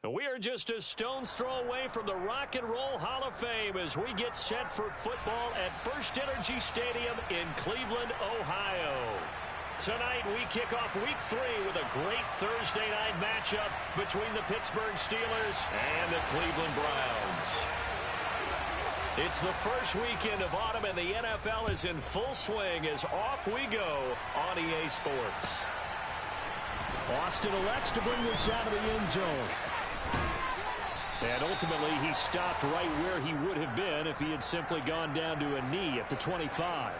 We are just a stone's throw away from the Rock and Roll Hall of Fame as we get set for football at First Energy Stadium in Cleveland, Ohio. Tonight we kick off Week 3 with a great Thursday night matchup between the Pittsburgh Steelers and the Cleveland Browns. It's the first weekend of autumn and the NFL is in full swing as off we go on EA Sports. Austin elects to bring this out of the end zone. And ultimately, he stopped right where he would have been if he had simply gone down to a knee at the 25.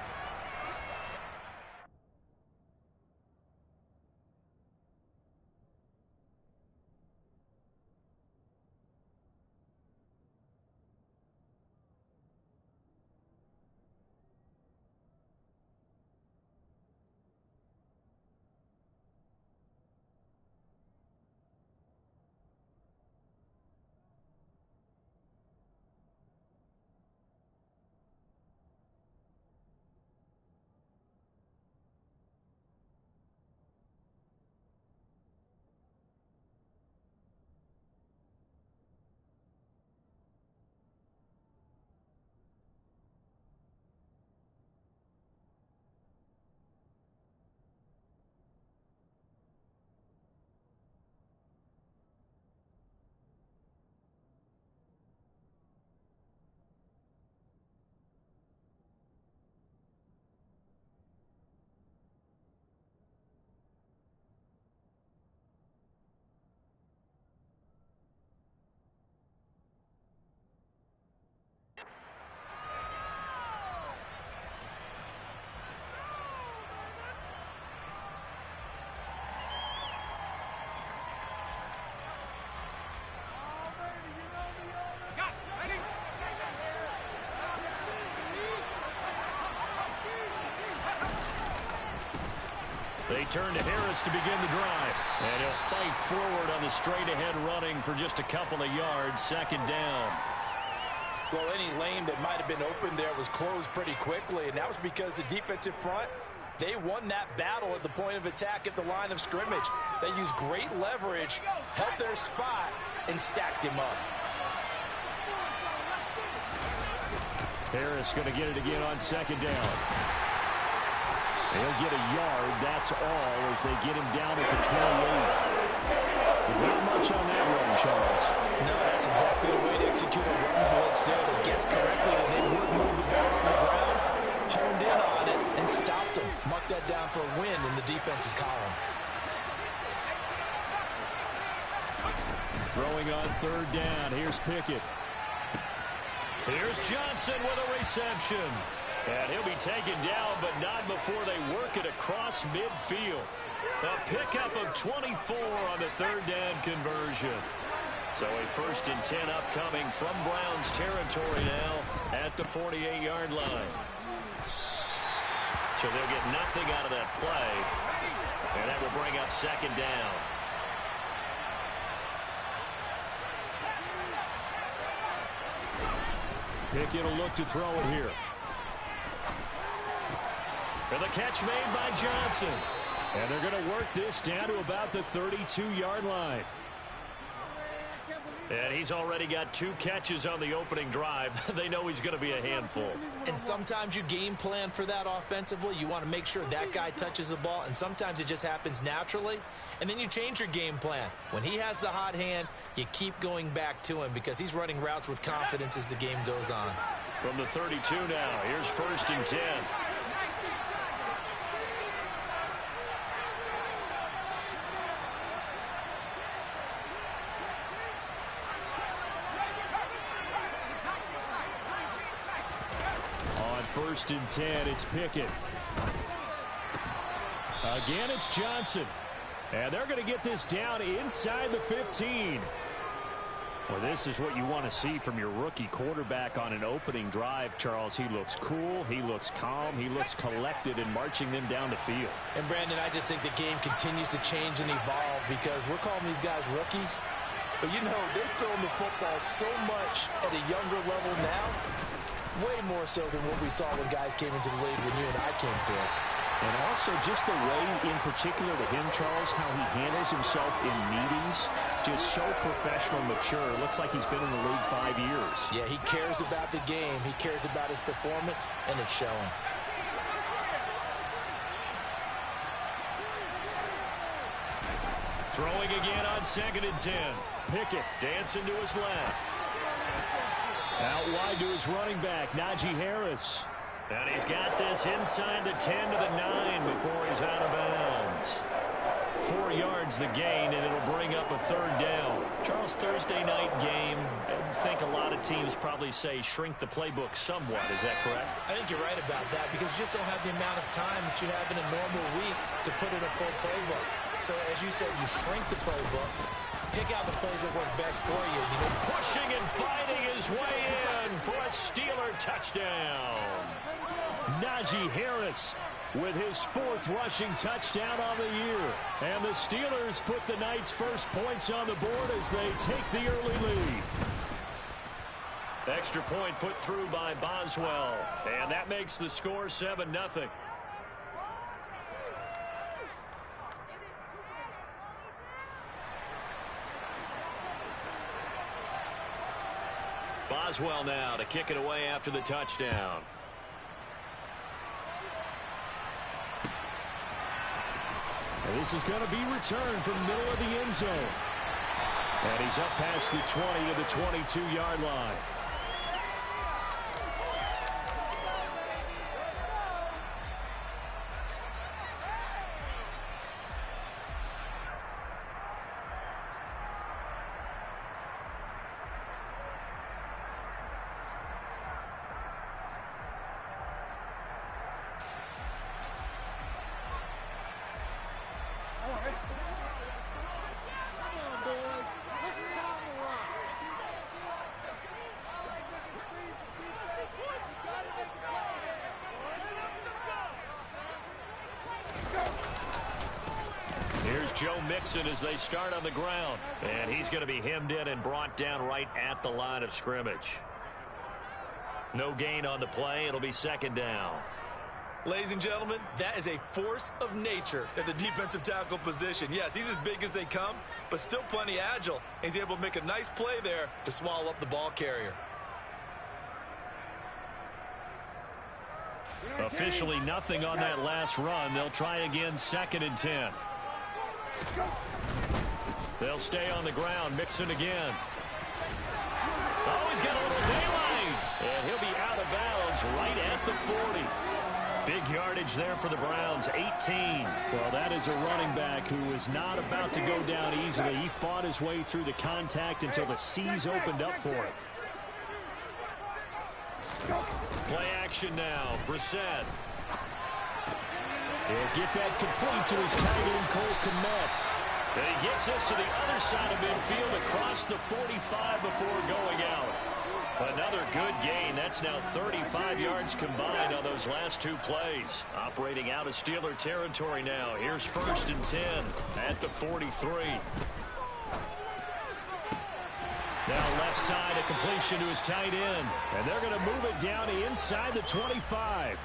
They turn to Harris to begin the drive. And he'll fight forward on the straight-ahead running for just a couple of yards. Second down. Well, any lane that might have been open there was closed pretty quickly, and that was because the defensive front, they won that battle at the point of attack at the line of scrimmage. They used great leverage, held their spot, and stacked him up. Harris going to get it again on second down. He'll get a yard, that's all, as they get him down at the 28. Not much on that run, Charles. No, that's exactly the way to execute a run blitz there. They guessed correctly that they would move the ball on the ground, honed in on it, and stopped them. Mark that down for a win in the defense's column. Throwing on third down, here's Pickett. Here's Johnson with a reception. And he'll be taken down, but not before they work it across midfield. A pickup of 24 on the third down conversion. So a 1st and 10 upcoming from Browns territory now at the 48-yard line. So they'll get nothing out of that play. And that will bring up second down. Pickett will look to throw it here. And the catch made by Johnson. And they're going to work this down to about the 32-yard line. And he's already got 2 catches on the opening drive. They know he's going to be a handful. And sometimes you game plan for that offensively. You want to make sure that guy touches the ball, and sometimes it just happens naturally. And then you change your game plan. When he has the hot hand, you keep going back to him because he's running routes with confidence as the game goes on. From the 32 now, here's 1st and 10. On 1st and 10, it's Pickett. Again, it's Johnson. And they're going to get this down inside the 15. Well, this is what you want to see from your rookie quarterback on an opening drive, Charles. He looks cool, he looks calm, he looks collected in marching them down the field. And, Brandon, I just think the game continues to change and evolve because we're calling these guys rookies. But, you know, they've thrown the football so much at a younger level now, way more so than what we saw when guys came into the league when you and I came through. And also just the way, in particular to him, Charles, how he handles himself in meetings, just so professional, mature. Looks like he's been in the league 5 years. Yeah, he cares about the game. He cares about his performance, and it's showing. Throwing again on 2nd and 10. Pickett dancing to his left. Out wide to his running back, Najee Harris. And he's got this inside the 10 to the 9 before he's out of bounds. 4 yards the gain, and it'll bring up a 3rd down. Charles, Thursday night game, I think a lot of teams probably say shrink the playbook somewhat. Is that correct? I think you're right about that because you just don't have the amount of time that you have in a normal week to put in a full playbook. So, as you said, you shrink the playbook, pick out the plays that work best for you. Pushing and fighting his way in for a Steeler touchdown. Najee Harris with his 4th rushing touchdown on the year. And the Steelers put the Knights' first points on the board as they take the early lead. Extra point put through by Boswell. And that makes the score 7-0. Boswell now to kick it away after the touchdown. And this is going to be returned from the middle of the end zone. And he's up past the 20 to the 22-yard line. Here's Joe Mixon as they start on the ground. And he's going to be hemmed in and brought down right at the line of scrimmage. No gain on the play. It'll be 2nd down. Ladies and gentlemen, that is a force of nature at the defensive tackle position. Yes, he's as big as they come, but still plenty agile. He's able to make a nice play there to swallow up the ball carrier. Officially nothing on that last run. They'll try again 2nd and 10. They'll stay on the ground. Mixon again. Oh, he's got a little daylight. And he'll be out of bounds right at the 40. Big yardage there for the Browns, 18. Well, that is a running back who is not about to go down easily. He fought his way through the contact until the C's opened up for him. Play action now. Brissett. He'll get that complete to his tight end, Cole Kmet. And he gets us to the other side of midfield across the 45 before going out. Another good gain. That's now 35 yards combined on those last 2 plays. Operating out of Steeler territory now. Here's 1st and 10 at the 43. Now left side, a completion to his tight end. And they're going to move it down to inside the 25.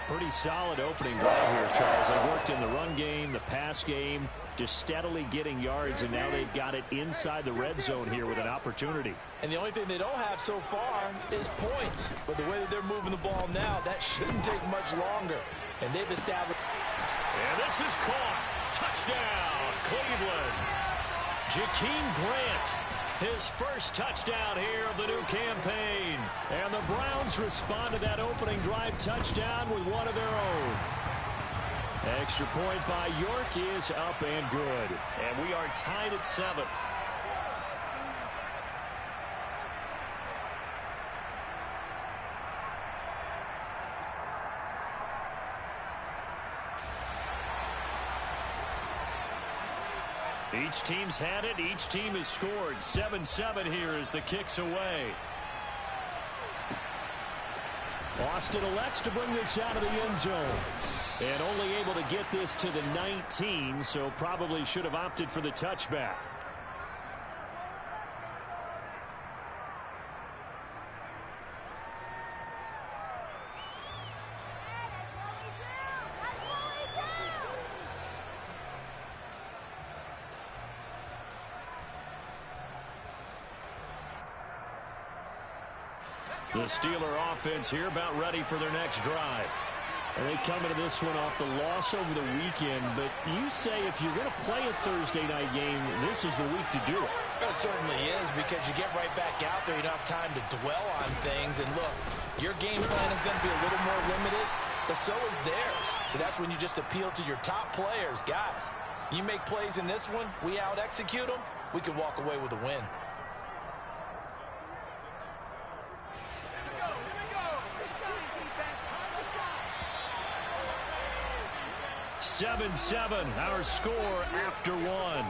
Pretty solid opening drive here, Charles. They worked in the run game, the pass game, just steadily getting yards, and now they've got it inside the red zone here with an opportunity. And the only thing they don't have so far is points. But the way that they're moving the ball now, that shouldn't take much longer. And they've established. And this is caught. Touchdown, Cleveland. Jakeem Grant. His first touchdown here of the new campaign. And the Browns respond to that opening drive touchdown with one of their own. Extra point by York is up and good. And we are tied at 7. Each team's had it. Each team has scored. 7-7 here as the kick's away. Austin elects to bring this out of the end zone. And only able to get this to the 19, so probably should have opted for the touchback. The Steeler offense here about ready for their next drive. And they come into this one off the loss over the weekend, but you say if you're going to play a Thursday night game, this is the week to do it. It certainly is, because you get right back out there. You don't have time to dwell on things. And look, your game plan is going to be a little more limited, but so is theirs. So that's when you just appeal to your top players. Guys, you make plays in this one, we out-execute them, we can walk away with a win. 7-7, our score after one.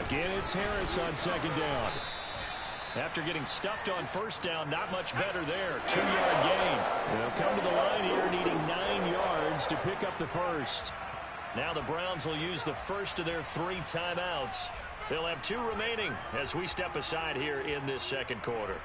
Again, it's Harris on second down. After getting stuffed on first down, not much better there. 2-yard gain. They'll come to the line here needing 9 yards to pick up the first. Now the Browns will use the first of their 3 timeouts. They'll have 2 remaining as we step aside here in this second quarter.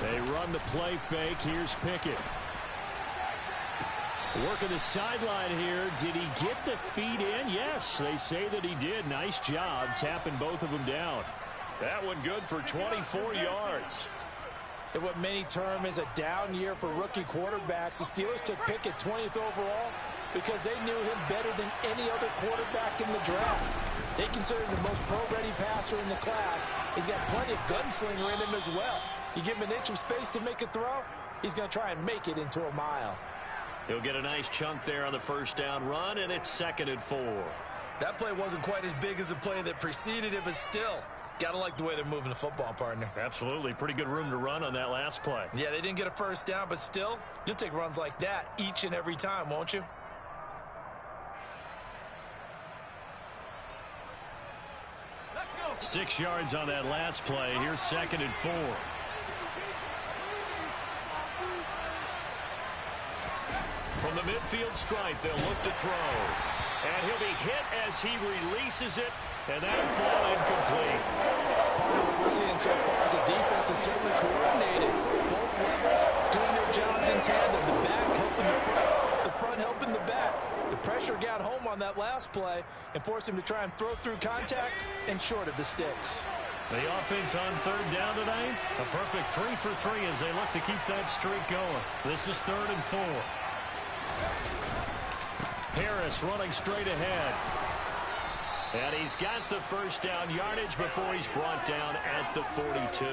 They run the play fake. Here's Pickett. Working the sideline here. Did he get the feet in? Yes, they say that he did. Nice job tapping both of them down. That one good for 24 yards. And what many term is a down year for rookie quarterbacks, the Steelers took Pickett 20th overall because they knew him better than any other quarterback in the draft. They consider him the most pro-ready passer in the class. He's got plenty of gunslinger in him as well. You give him an inch of space to make a throw, he's going to try and make it into a mile. He'll get a nice chunk there on the first down run, and it's 2nd and 4. That play wasn't quite as big as the play that preceded it, but still, got to like the way they're moving the football, partner. Absolutely. Pretty good room to run on that last play. Yeah, they didn't get a first down, but still, you'll take runs like that each and every time, won't you? Let's go. 6 yards on that last play. Here's 2nd and 4. From the midfield stripe, they'll look to throw. And he'll be hit as he releases it, and that'll fall incomplete. Part of what we're seeing so far is the defense is certainly coordinated. Both levels doing their jobs in tandem. The back helping the front helping the back. The pressure got home on that last play and forced him to try and throw through contact and short of the sticks. The offense on 3rd down tonight, a perfect 3 for 3 as they look to keep that streak going. This is 3rd and 4. Harris running straight ahead. And he's got the first down yardage before he's brought down at the 42.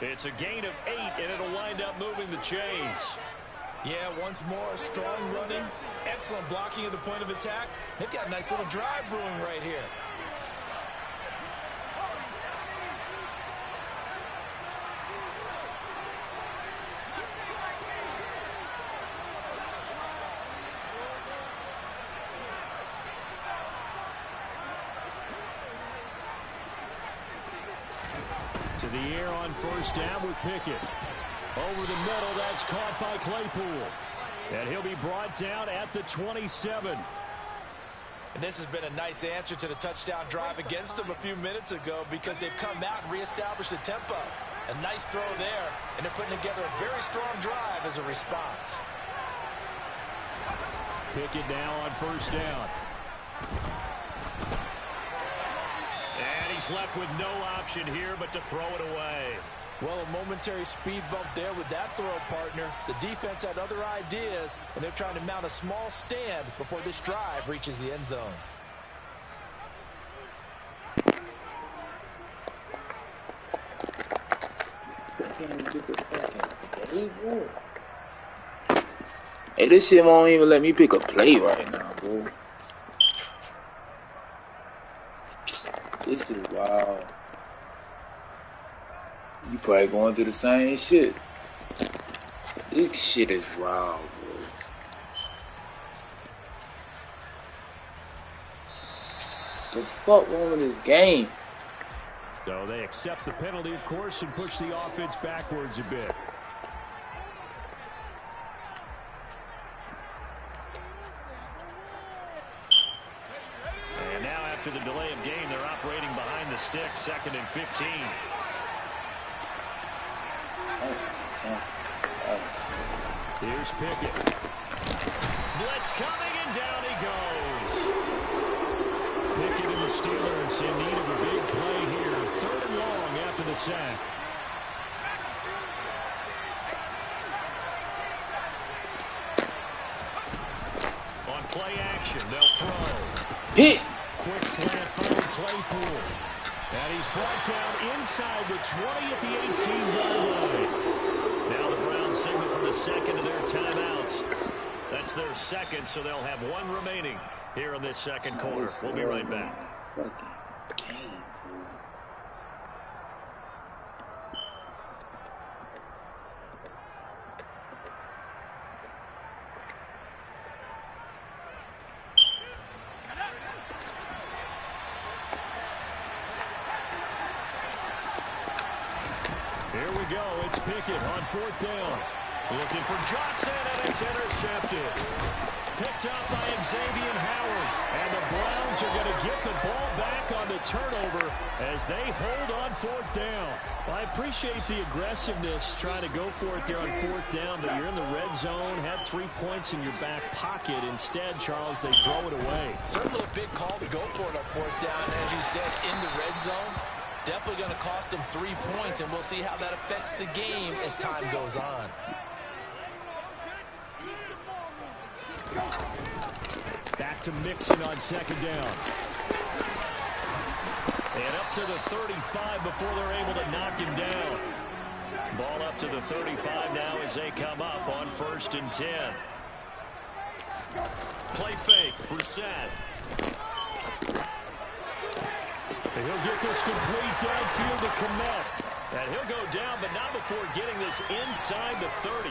It's a gain of 8, and it'll wind up moving the chains. Yeah, once more, strong running, excellent blocking at the point of attack. They've got a nice little drive brewing right here. To the air on first down with Pickett. Over the middle, that's caught by Claypool. And he'll be brought down at the 27. And this has been a nice answer to the touchdown drive against them a few minutes ago because they've come out and reestablished the tempo. A nice throw there, and they're putting together a very strong drive as a response. Pickett now on first down. And he's left with no option here but to throw it away. Well, a momentary speed bump there with that throw, partner. The defense had other ideas, and they're trying to mount a small stand before this drive reaches the end zone. Hey, this shit won't even let me pick a play right now, bro. This is wild. You probably going through the same shit. This shit is wild, bro. The fuck wrong with this game? So they accept the penalty, of course, and push the offense backwards a bit. And now after the delay of game, they're operating behind the stick, 2nd and 15. Here's Pickett. Blitz coming, and down he goes. Pickett and the Steelers in need of a big play here. 3rd and long after the sack. On play action, they'll throw. Hit. Quick slant, final Claypool. And he's brought down inside the 20 at the 18-yard line. Now the Browns signal for the second of their timeouts. That's their second, so they'll have one remaining here in this second quarter. We'll be right back. Here we go. It's Pickett on 4th down. Looking for Johnson, and it's intercepted. Picked up by Xavier Howard. And the Browns are going to get the ball back on the turnover as they hold on 4th down. Well, I appreciate the aggressiveness trying to go for it there on 4th down, but you're in the red zone, have 3 points in your back pocket. Instead, Charles, they throw it away. Certainly a big call to go for it on 4th down, as you said, in the red zone. Definitely going to cost them 3 points, and we'll see how that affects the game as time goes on. Back to Mixon on 2nd down. And up to the 35 before they're able to knock him down. Ball up to the 35 now as they come up on 1st and 10. Play fake, Brissett. He'll get this complete downfield to Kmet. And he'll go down, but not before getting this inside the 30.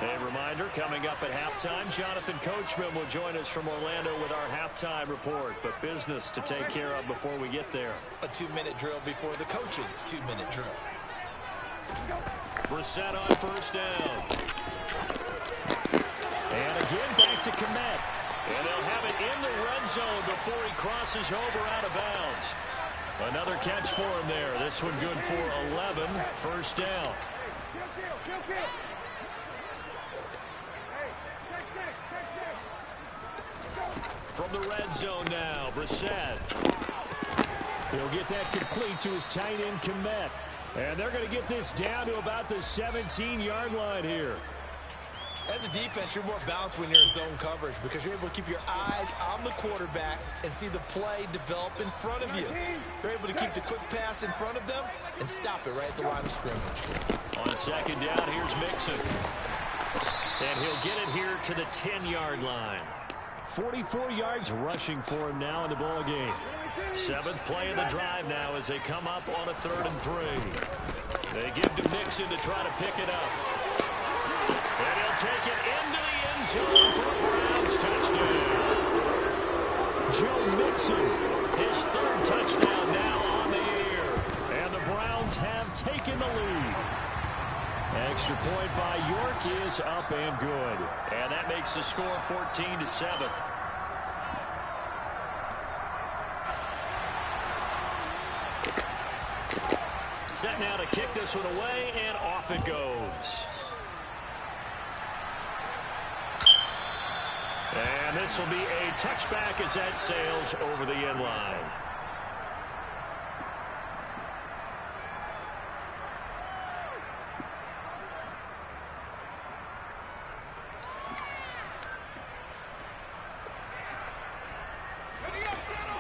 A reminder, coming up at halftime, Jonathan Coachman will join us from Orlando with our halftime report. But business to take care of before we get there. A 2-minute drill before the coach's 2-minute drill. Brissett on 1st down. And again back to Kmet. And they'll have it in the red zone before he crosses over out of bounds. Another catch for him there. This one good for 11. 1st down. From the red zone now, Brissett. He'll get that complete to his tight end, Kmet. And they're going to get this down to about the 17-yard line here. As a defense, you're more balanced when you're in zone coverage because you're able to keep your eyes on the quarterback and see the play develop in front of you. You're able to keep the quick pass in front of them and stop it right at the line of scrimmage. On 2nd down, here's Mixon. And he'll get it here to the 10-yard line. 44 yards rushing for him now in the ball game. 7th play of the drive now as they come up on a 3rd and 3. They give to Mixon to try to pick it up. And he'll take it into the end zone for a Browns touchdown. Joe Mixon, his 3rd touchdown now on the year. And the Browns have taken the lead. Extra point by York is up and good. And that makes the score 14-7. Set now to kick this one away, and off it goes. And this will be a touchback as that sails over the end line.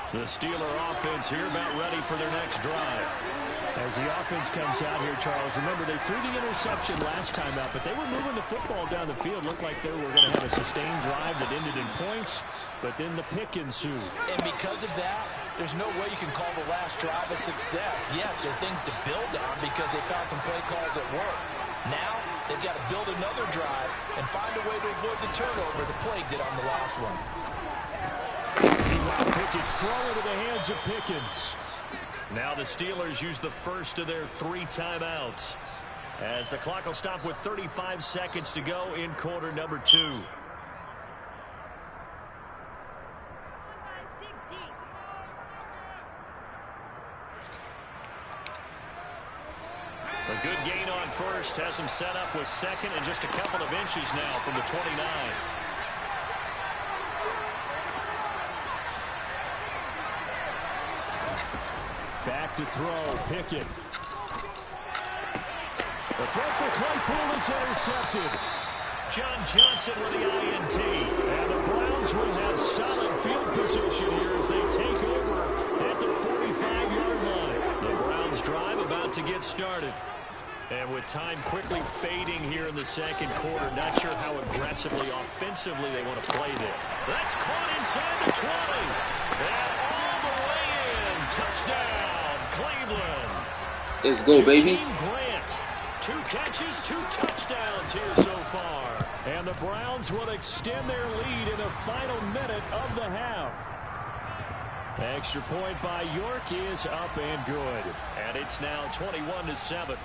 The Steeler offense here about ready for their next drive. As the offense comes out here, Charles, remember they threw the interception last time out, but they were moving the football down the field. Looked like they were going to have a sustained drive that ended in points, but then the pick ensued. And because of that, there's no way you can call the last drive a success. Yes, there are things to build on because they found some play calls that work. Now, they've got to build another drive and find a way to avoid the turnover the plague did on the last one. Meanwhile, Pickett's throw into the hands of Pickens. Now the Steelers use the first of their 3 timeouts, as the clock will stop with 35 seconds to go in quarter number 2. A good gain on first has him set up with second and just a couple of inches now from the 29. Back to throw, Pickett. The throw for Claypool is intercepted. John Johnson with the INT. And the Browns will have solid field position here as they take over at the 45-yard line. The Browns drive about to get started. And with time quickly fading here in the second quarter, not sure how aggressively, offensively they want to play this. That's caught inside the 20. And all the way in. Touchdown, Cleveland. Let's go, baby. Team Grant. 2 catches, 2 touchdowns here so far. And the Browns will extend their lead in the final minute of the half. Extra point by York is up and good. And it's now 21-7.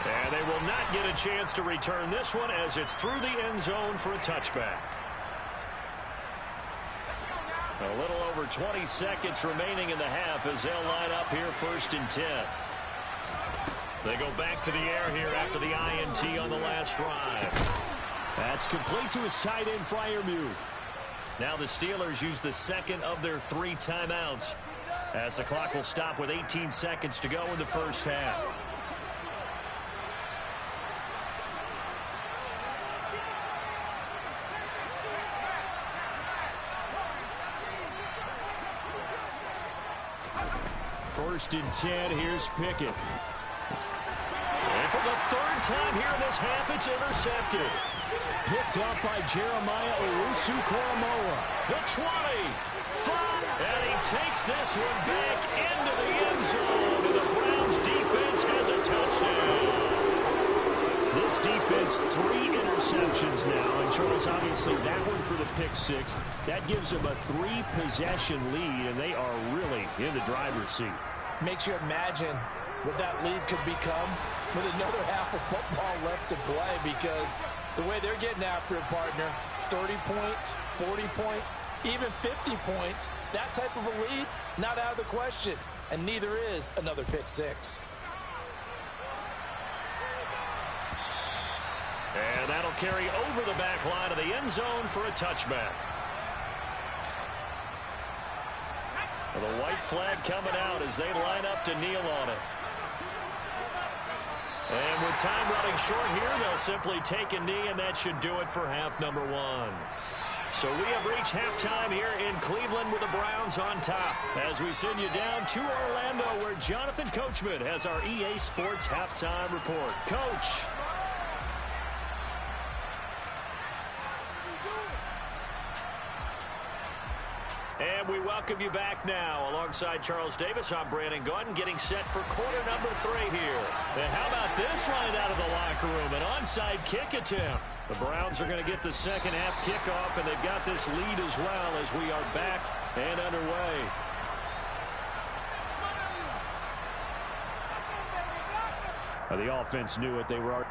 And they will not get a chance to return this one as it's through the end zone for a touchback. A little over 20 seconds remaining in the half as they'll line up here 1st and 10. They go back to the air here after the INT on the last drive. That's complete to his tight end, Freiermuth. Now the Steelers use the second of their 3 timeouts as the clock will stop with 18 seconds to go in the first half. First and 10, here's Pickett. And for the 3rd time here in this half, it's intercepted. Picked up by Jeremiah Owusu-Koramoah. The 20, 5, and he takes this one back into the end zone, and the Browns defense has a touchdown. This defense, 3 interceptions now, and Charles, obviously that one for the pick 6. That gives them a 3-possession lead, and they are really in the driver's seat. Makes you imagine what that lead could become with another half of football left to play, because the way they're getting after it, partner, 30 points, 40 points, even 50 points, that type of a lead, not out of the question, and neither is another pick 6. And that'll carry over the back line of the end zone for a touchback. Well, the white flag coming out as they line up to kneel on it. And with time running short here, they'll simply take a knee, and that should do it for half number 1. So we have reached halftime here in Cleveland with the Browns on top, as we send you down to Orlando, where Jonathan Coachman has our EA Sports halftime report. Coach. And we welcome you back now. Alongside Charles Davis, I'm Brandon Gaudin, getting set for quarter number 3 here. And how about this line out of the locker room? An onside kick attempt. The Browns are going to get the second half kickoff, and they've got this lead as well as we are back and underway. The offense knew it. They were